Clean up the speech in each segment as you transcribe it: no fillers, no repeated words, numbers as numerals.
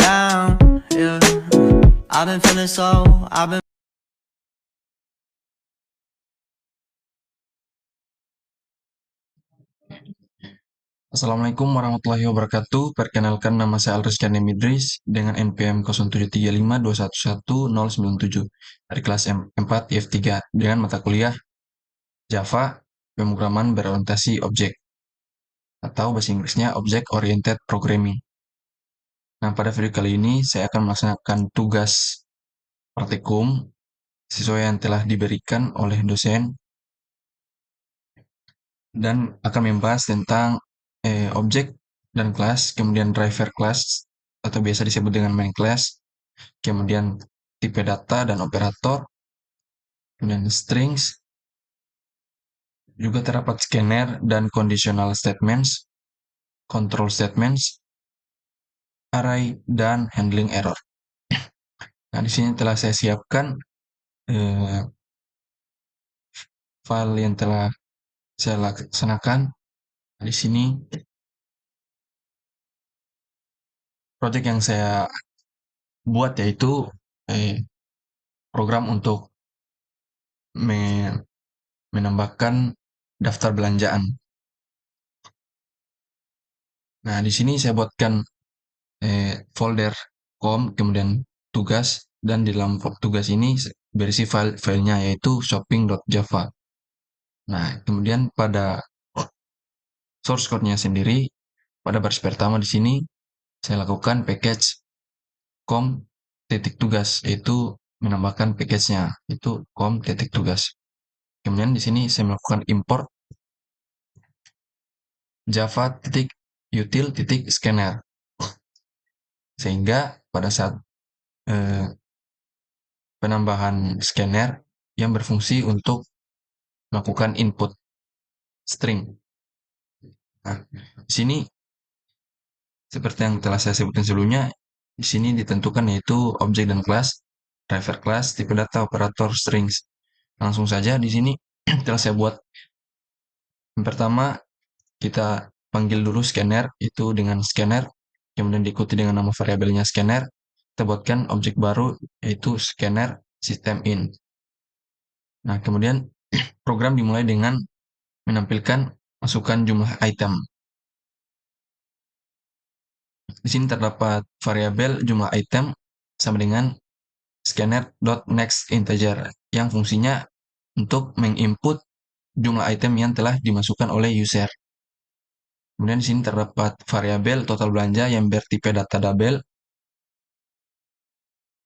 down, yeah. I've been feeling so, I've been. Assalamualaikum warahmatullahi wabarakatuh. Perkenalkan, nama saya Alrizkan Idris dengan NPM 0735211097 dari kelas 4 IF3 dengan mata kuliah Java Pemrograman Berorientasi Objek atau bahasa Inggrisnya Object Oriented Programming. Nah, pada video kali ini saya akan melaksanakan tugas praktikum sesuai yang telah diberikan oleh dosen dan akan membahas tentang objek dan kelas, kemudian driver class atau biasa disebut dengan main class, kemudian tipe data dan operator, kemudian strings, juga terdapat scanner dan conditional statements, control statements, array, dan handling error. Nah, di sini telah saya siapkan file yang telah saya laksanakan. Nah, di sini project yang saya buat yaitu program untuk menambahkan daftar belanjaan. Nah, di sini saya buatkan folder com, kemudian tugas, dan di dalam tugas ini berisi filenya yaitu shopping.java. Nah, kemudian pada source code-nya sendiri, pada baris pertama di sini saya lakukan package com titik tugas, yaitu menambahkan package-nya itu com titik tugas. Kemudian di sini saya melakukan import java titik util titik scanner, sehingga pada saat penambahan scanner yang berfungsi untuk melakukan input string. Nah, di sini seperti yang telah saya sebutkan sebelumnya, di sini ditentukan yaitu objek dan kelas, driver class, tipe data, operator, strings. Langsung saja di sini telah saya buat. Yang pertama, kita panggil dulu scanner itu dengan scanner, kemudian diikuti dengan nama variabelnya scanner. Kita buatkan objek baru yaitu scanner system in. Nah, kemudian program dimulai dengan menampilkan masukan jumlah item. Di sini terdapat variabel jumlah item sama dengan scanner.nextInteger yang fungsinya untuk menginput jumlah item yang telah dimasukkan oleh user. Kemudian di sini terdapat variabel total belanja yang bertipe data double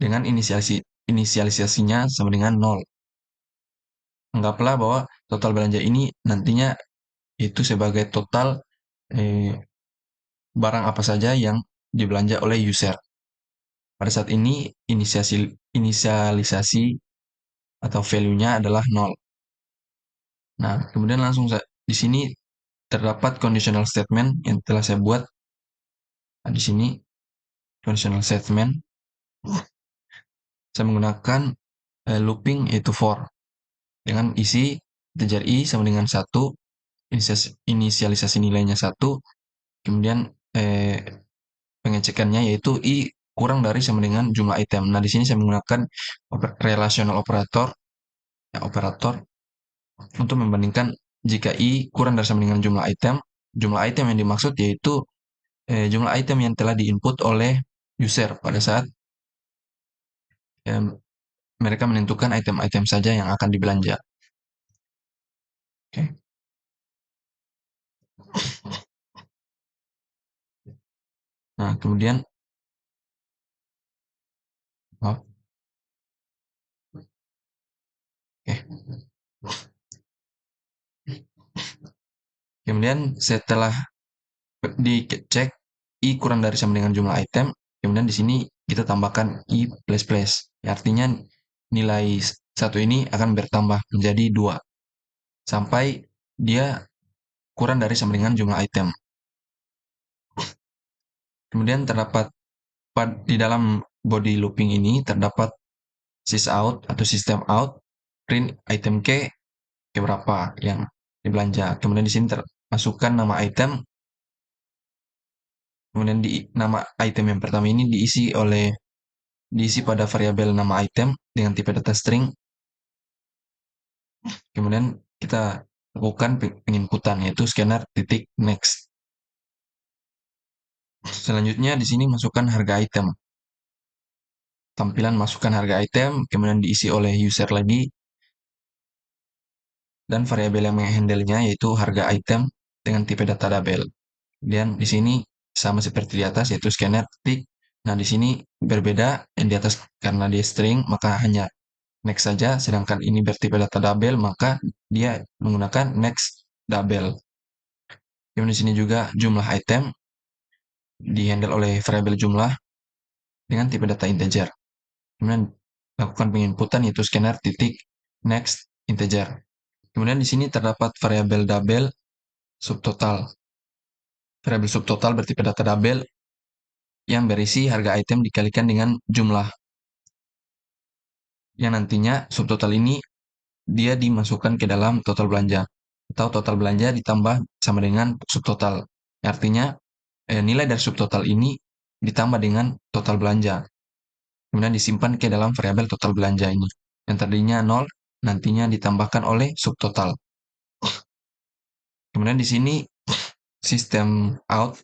dengan inisialisasinya sama dengan 0. Anggaplah bahwa total belanja ini nantinya itu sebagai total barang apa saja yang dibelanja oleh user. Pada saat ini inisialisasi atau value-nya adalah 0. Nah, kemudian langsung di sini terdapat conditional statement yang telah saya buat. Nah, di sini conditional statement saya menggunakan looping yaitu for dengan isi integer i sama dengan 1, inisialisasi nilainya 1, kemudian pengecekannya yaitu i kurang dari sama dengan jumlah item. Nah, di sini saya menggunakan relational operator untuk membandingkan jika i kurang dari sama dengan jumlah item yang dimaksud yaitu jumlah item yang telah diinput oleh user pada saat mereka menentukan item-item saja yang akan dibelanja. Oke. Nah, kemudian kemudian setelah dicek i kurang dari sama dengan jumlah item, kemudian di sini kita tambahkan i plus plus. Artinya nilai satu ini akan bertambah menjadi 2 sampai dia kurang dari sama dengan jumlah item. Kemudian terdapat di dalam body looping ini terdapat sysout atau system out print item ke berapa yang dibelanja. Kemudian di sini termasukkan nama item Kemudian di nama item yang pertama ini diisi pada variabel nama item dengan tipe data string. Kemudian kita lakukan penginputan yaitu scanner titik next. Selanjutnya di sini masukkan harga item. Tampilan masukkan harga item, kemudian diisi oleh user lagi, dan variabel yang menghandle-nya yaitu harga item dengan tipe data label. Dan di sini sama seperti di atas yaitu scanner titik. Nah, di sini berbeda, yang di atas karena dia string maka hanya next saja, sedangkan ini bertipe data label maka dia menggunakan next label. Kemudian di sini juga jumlah item dihandle oleh variabel jumlah dengan tipe data integer. Kemudian lakukan penginputan yaitu scanner titik next integer. Kemudian di sini terdapat variabel double subtotal. Variabel subtotal bertipe data double yang berisi harga item dikalikan dengan jumlah. Yang nantinya subtotal ini dia dimasukkan ke dalam total belanja. Atau total belanja ditambah sama dengan subtotal. Artinya nilai dari subtotal ini ditambah dengan total belanja. Kemudian disimpan ke dalam variabel total belanja ini. Yang tadinya 0 nantinya ditambahkan oleh subtotal. Kemudian di sini sistem out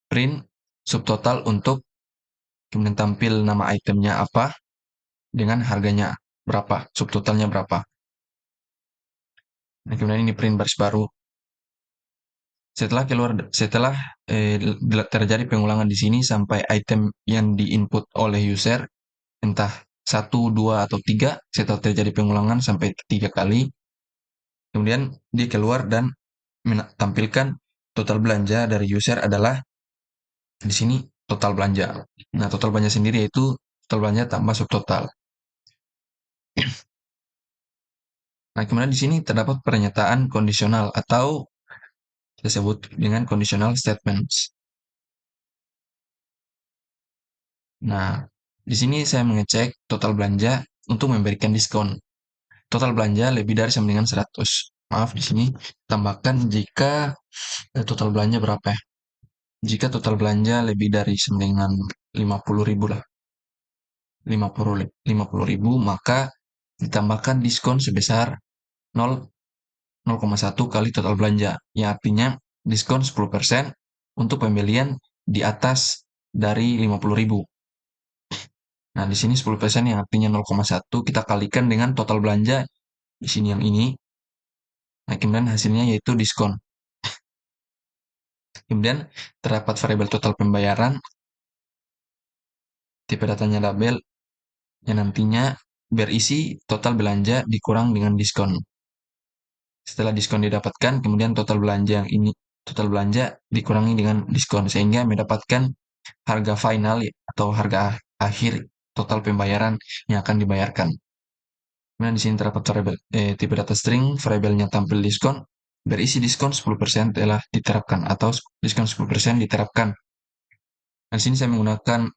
print subtotal untuk kemudian tampil nama itemnya apa dengan harganya berapa, subtotalnya berapa. Nah, kemudian ini print baris baru. Setelah terjadi pengulangan di sini sampai item yang diinput oleh user entah 1, 2, atau 3, setelah terjadi pengulangan sampai 3 kali, kemudian dia keluar dan menampilkan total belanja dari user adalah di sini total belanja. Nah, total belanja sendiri yaitu total belanja tambah subtotal. Nah, kemudian di sini terdapat pernyataan kondisional atau kita sebut dengan conditional statements. Nah, di sini saya mengecek total belanja untuk memberikan diskon. Total belanja lebih dari sama dengan 100. Maaf, di sini tambahkan jika total belanja berapa ya? Jika total belanja lebih dari sama dengan 50.000 lah. 50.000 maka ditambahkan diskon sebesar 0,1 kali total belanja, yang artinya diskon 10% untuk pembelian di atas dari 50.000. Nah, di sini 10% yang artinya 0,1 kita kalikan dengan total belanja di sini yang ini. Nah, kemudian hasilnya yaitu diskon. Kemudian terdapat variabel total pembayaran, tipe datanya label, yang nantinya berisi total belanja dikurang dengan diskon. Setelah diskon didapatkan, kemudian total belanja yang ini, total belanja dikurangi dengan diskon sehingga mendapatkan harga final atau harga akhir total pembayaran yang akan dibayarkan. Kemudian di sini terdapat variabel tipe data string, variabelnya tampil diskon, berisi diskon 10% telah diterapkan atau diskon 10% diterapkan. Nah, di sini saya menggunakan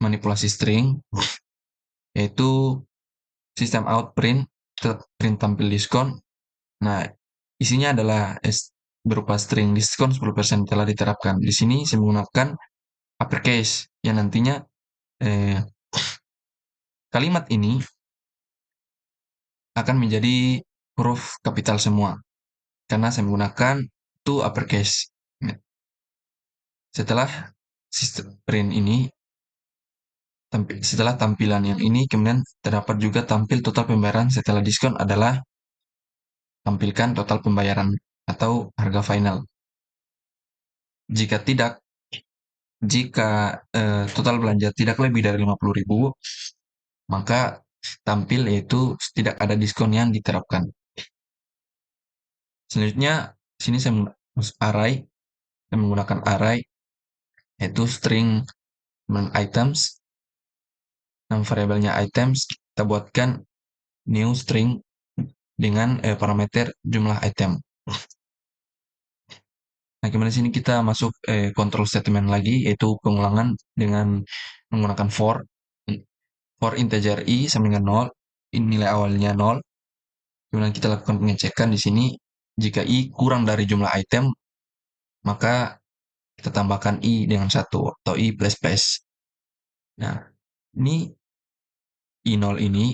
manipulasi string yaitu sistem out print tampil diskon. Nah, isinya adalah berupa string diskon 10% telah diterapkan. Di sini saya menggunakan uppercase yang nantinya kalimat ini akan menjadi huruf kapital semua karena saya menggunakan to uppercase. Setelah sistem print ini, setelah tampilan yang ini, kemudian terdapat juga tampil total pembayaran setelah diskon adalah tampilkan total pembayaran atau harga final. Jika total belanja tidak lebih dari 50.000, maka tampil yaitu tidak ada diskon yang diterapkan. Selanjutnya, sini saya menggunakan array yaitu string items. Nama variabelnya items kita buatkan new string dengan parameter jumlah item. Nah, kemudian sini kita masuk control statement lagi yaitu pengulangan dengan menggunakan for integer i sama dengan 0, nilai awalnya 0. Kemudian kita lakukan pengecekan di sini jika i kurang dari jumlah item maka kita tambahkan i dengan 1 atau i plus plus. Nah, ini i0 ini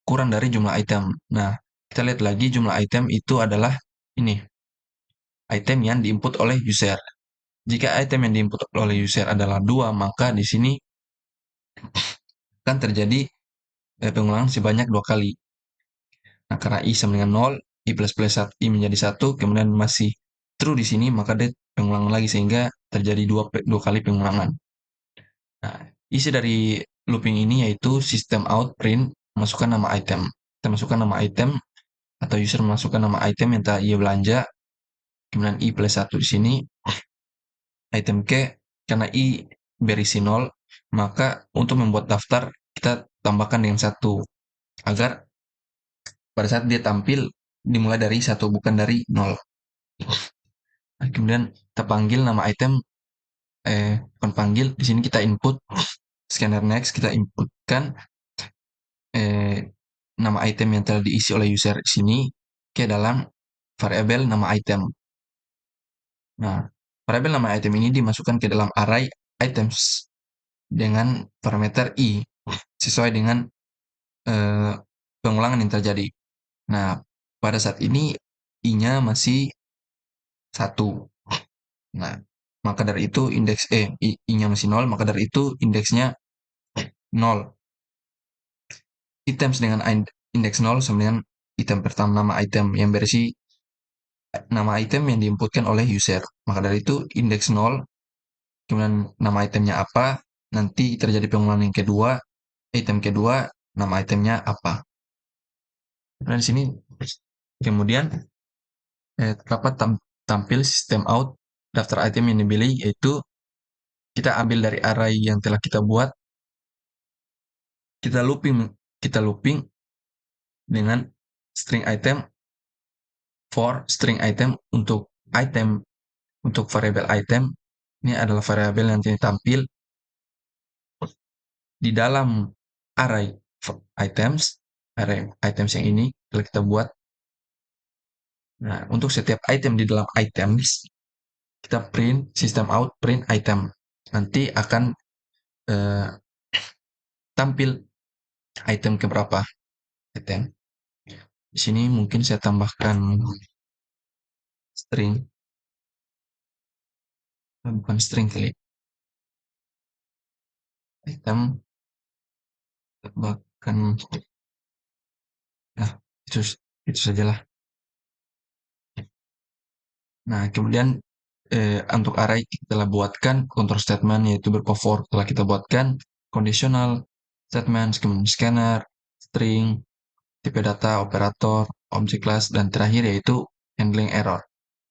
kurang dari jumlah item. Nah, kita lihat lagi jumlah item itu adalah ini, item yang diinput oleh user. Jika item yang diinput oleh user adalah 2, maka di sini akan terjadi pengulangan sebanyak 2 kali. Nah, karena i sama dengan 0, i plus plus i menjadi 1, kemudian masih true di sini, maka dia pengulangan lagi sehingga terjadi dua kali pengulangan. Nah, isi dari looping ini yaitu system out print masukkan nama item. Kita masukkan nama item atau user memasukkan nama item yang telah ia belanja, kemudian i plus 1 di sini, item ke, karena i berisi 0, maka untuk membuat daftar kita tambahkan dengan 1 agar pada saat dia tampil dimulai dari 1 bukan dari 0. Nah, kemudian kita panggil nama item, bukan panggil, di sini kita input scanner next, kita inputkan nama item yang telah diisi oleh user di sini ke dalam variabel nama item. Nah, variabel nama item ini dimasukkan ke dalam array items dengan parameter i sesuai dengan pengulangan yang terjadi. Nah, pada saat ini i-nya masih 1. Nah, maka dari itu indeks i-nya masih 0, maka dari itu indeksnya 0. Items dengan indeks 0 sama dengan item pertama nama item yang berisi nama item yang diinputkan oleh user. Maka dari itu indeks 0, kemudian nama itemnya apa, nanti terjadi pengulangan yang kedua, item kedua, nama itemnya apa. Dan di sini kemudian terdapat tampil sistem out daftar item yang dipilih, yaitu kita ambil dari array yang telah kita buat, kita looping dengan string item for string item untuk variabel item. Ini adalah variabel yang tampil di dalam array items yang ini telah kita buat. Nah, untuk setiap item di dalam items, kita print system out print item. Nanti akan tampil item keberapa item. Di sini mungkin saya tambahkan string, bukan string kali. Item tambahkan, nah itu sajalah. Nah, kemudian untuk array kita telah buatkan control statement, yaitu berupa for, telah kita buatkan conditional statement, kemudian scanner, string, tipe data, operator, object class, dan terakhir yaitu handling error.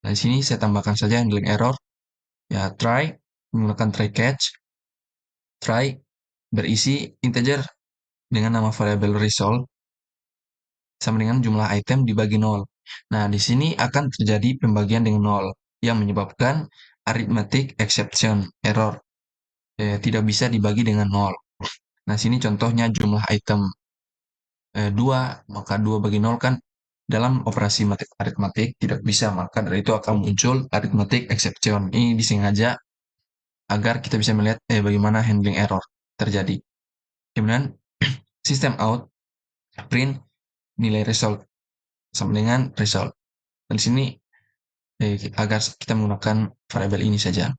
Nah, di sini saya tambahkan saja handling error. Ya, try menggunakan try catch. Try berisi integer dengan nama variable result sama dengan jumlah item dibagi 0. Nah, di sini akan terjadi pembagian dengan 0 yang menyebabkan arithmetic exception error. Tidak bisa dibagi dengan 0. Nah, sini contohnya jumlah item 2, maka 2 bagi 0 kan dalam operasi aritmatik tidak bisa, maka dari itu akan muncul arithmetic exception. Ini disengaja agar kita bisa melihat bagaimana handling error terjadi. Kemudian system out print nilai result sama dengan result. Dan di sini agar kita menggunakan variabel ini saja.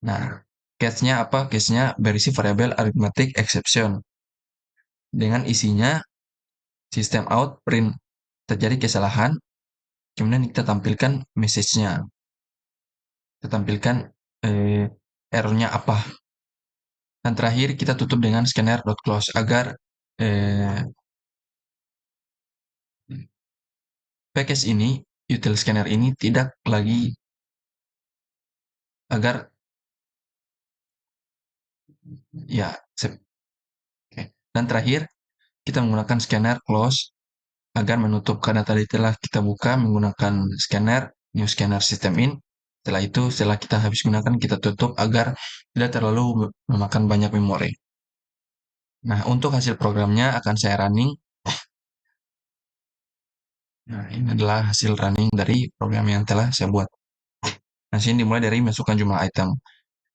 Nah, case-nya apa? Case-nya berisi variabel arithmetic exception. Dengan isinya system out print terjadi kesalahan, kemudian kita tampilkan message-nya. Kita tampilkan error-nya apa. Dan terakhir kita tutup dengan scanner.close agar package ini, util scanner ini tidak lagi, agar ya, dan terakhir kita menggunakan scanner close agar menutup karena tadi telah kita buka menggunakan scanner new scanner system in. Setelah itu, setelah kita habis gunakan, kita tutup agar tidak terlalu memakan banyak memori. Nah, untuk hasil programnya akan saya running. Nah, ini adalah hasil running dari program yang telah saya buat. Nah, sini dimulai dari masukkan jumlah item.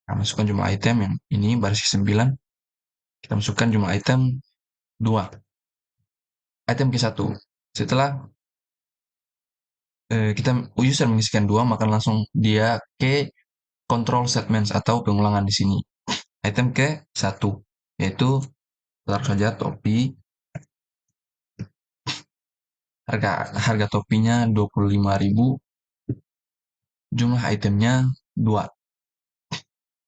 Nah, masukkan jumlah item yang ini baris 9. Kita masukkan jumlah item 2. Item ke 1. Setelah kita user mengisikan 2, maka langsung dia ke control statements atau pengulangan di sini. Item ke 1, yaitu taruh saja topi. Harga topinya 25.000. Jumlah itemnya 2.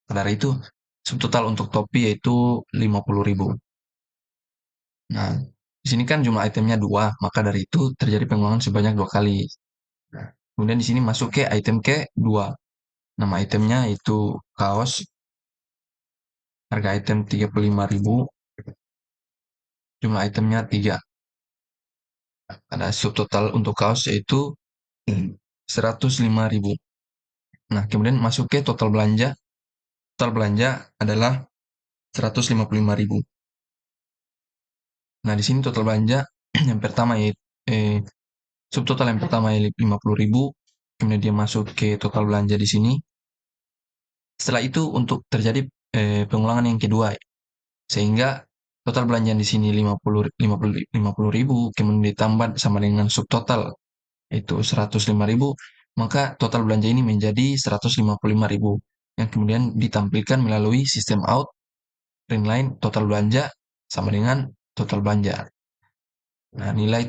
Dari itu, subtotal untuk topi yaitu 50.000. Nah, di sini kan jumlah itemnya 2, maka dari itu terjadi pengulangan sebanyak 2 kali. Nah, kemudian di sini masuk ke item ke 2. Nama itemnya itu kaos. Harga item 35.000. Jumlah itemnya 3. Ada subtotal untuk kaos yaitu 105.000. Nah, kemudian masuk ke total belanja. Total belanja adalah 155.000. Nah, di sini total belanja yang pertama yaitu subtotal yang pertama yaitu 50.000. Kemudian dia masuk ke total belanja di sini. Setelah itu untuk terjadi pengulangan yang kedua, sehingga total belanja di sini 50.000, kemudian ditambah sama dengan subtotal itu 105.000, maka total belanja ini menjadi 155.000 yang kemudian ditampilkan melalui sistem out print line total belanja sama dengan total belanja. Nah, nilai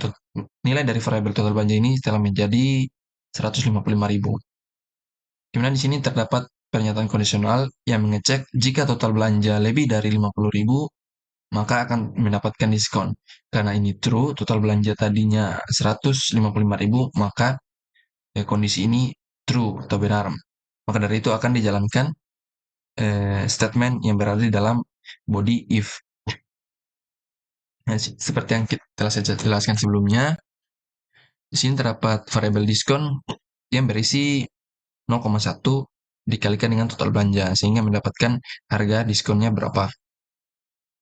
dari variabel total belanja ini telah menjadi 155.000. Kemudian di sini terdapat pernyataan kondisional yang mengecek jika total belanja lebih dari 50.000, maka akan mendapatkan diskon. Karena ini true, total belanja tadinya 155.000, maka kondisi ini true atau benar. Maka dari itu akan dijalankan statement yang berada di dalam body if. Nah, seperti yang telah saya jelaskan sebelumnya, di sini terdapat variabel diskon yang berisi 0,1 dikalikan dengan total belanja, sehingga mendapatkan harga diskonnya berapa.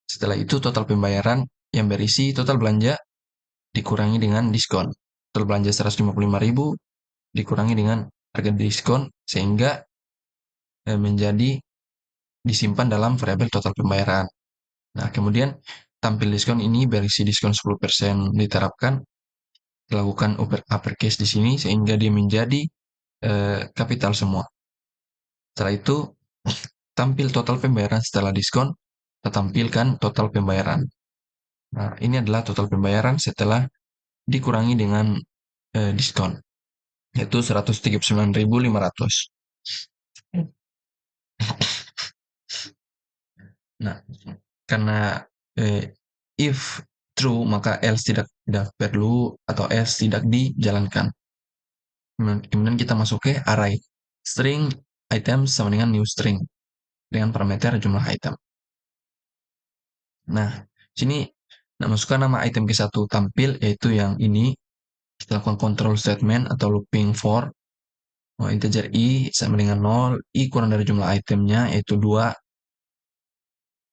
Setelah itu total pembayaran yang berisi total belanja dikurangi dengan diskon. Total belanja 155.000 dikurangi dengan harga diskon, sehingga menjadi disimpan dalam variabel total pembayaran. Nah, kemudian tampil diskon ini berisi diskon 10% diterapkan, dilakukan uppercase di sini sehingga dia menjadi kapital semua. Setelah itu tampil total pembayaran setelah diskon, kita tampilkan total pembayaran. Nah, ini adalah total pembayaran setelah dikurangi dengan diskon, yaitu 139.500. Nah, karena if true, maka else tidak perlu atau else tidak dijalankan. Kemudian kita masuk ke array. String item sama dengan new string dengan parameter jumlah item. Nah, sini masukkan nama item ke 1 tampil, yaitu yang ini. Kita lakukan control statement atau looping for integer i sama dengan 0, i kurang dari jumlah itemnya yaitu 2,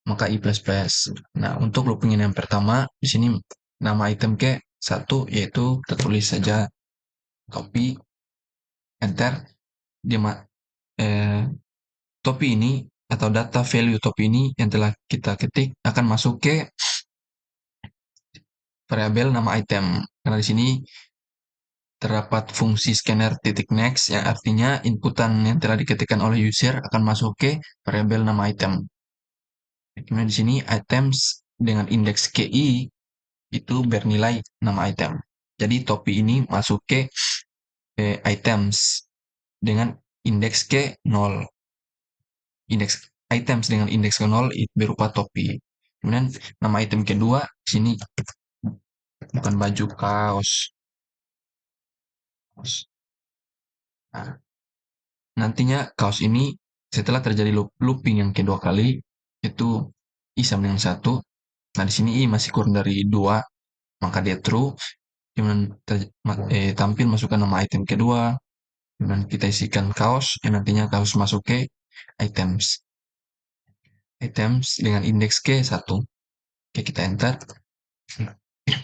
maka i plus plus. Nah, untuk looping yang pertama, di sini nama item ke 1 yaitu kita tulis saja copy, enter. Topi ini atau data value topi ini yang telah kita ketik akan masuk ke variabel nama item. Karena di sini terdapat fungsi scanner titik next yang artinya inputan yang telah diketikkan oleh user akan masuk ke variabel nama item. Kemudian di sini items dengan indeks KI itu bernilai nama item. Jadi topi ini masuk ke items dengan indeks ke 0. Indeks items dengan indeks ke 0 itu berupa topi. Kemudian nama item kedua sini bukan baju, kaos. Nah, nantinya kaos ini setelah terjadi looping yang kedua kali itu i sama dengan 1. Nah, di sini i masih kurang dari 2, maka dia true. Kemudian tampil masukkan nama item kedua. Kemudian kita isikan kaos yang nantinya kaos masuk ke items. Items dengan indeks ke 1. Oke, kita enter.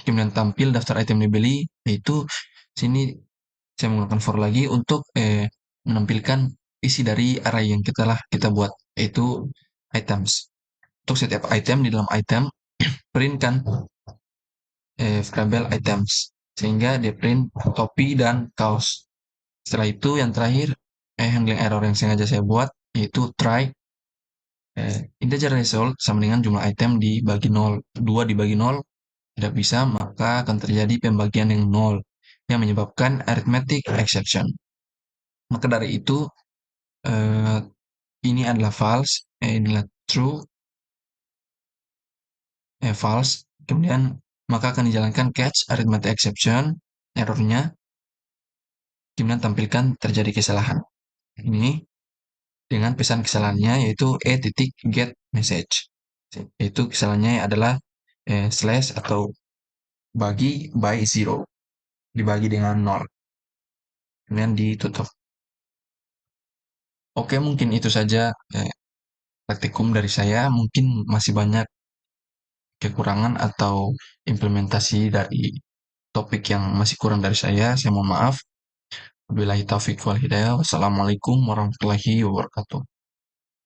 Kemudian tampil daftar item dibeli, yaitu sini saya menggunakan for lagi untuk menampilkan isi dari array yang kita buat, yaitu items. Untuk setiap item, di dalam item print kan variable items, sehingga dia print topi dan kaos. Setelah itu yang terakhir handling error yang sengaja saya buat, yaitu try integer result sama dengan jumlah item dibagi 0. 2 dibagi 0 tidak bisa, maka akan terjadi pembagian yang 0 yang menyebabkan arithmetic exception. Maka dari itu ini adalah false, inilah true, false. Kemudian maka akan dijalankan catch arithmetic exception, errornya, kemudian tampilkan terjadi kesalahan. Ini dengan pesan kesalahannya yaitu get message. Yaitu kesalahannya adalah slash atau bagi by 0, dibagi dengan 0. Kemudian ditutup. Oke, mungkin itu saja praktikum dari saya. Mungkin masih banyak kekurangan atau implementasi dari topik yang masih kurang dari saya mohon maaf. Wabillahi taufiq wal hidayah. Wassalamualaikum warahmatullahi wabarakatuh.